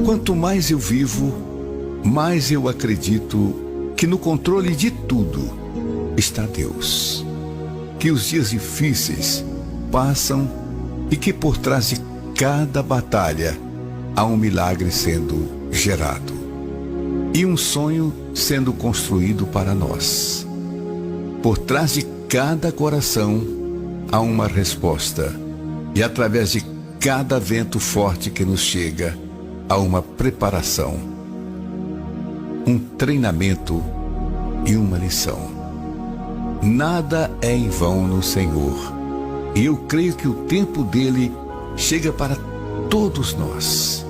Quanto mais eu vivo, mais eu acredito que no controle de tudo está Deus. Que os dias difíceis passam e que por trás de cada batalha há um milagre sendo gerado e um sonho sendo construído para nós. Por trás de cada coração há uma resposta e através de cada vento forte que nos chega há uma preparação, um treinamento e uma lição. Nada é em vão no Senhor, e eu creio que o tempo dele chega para todos nós.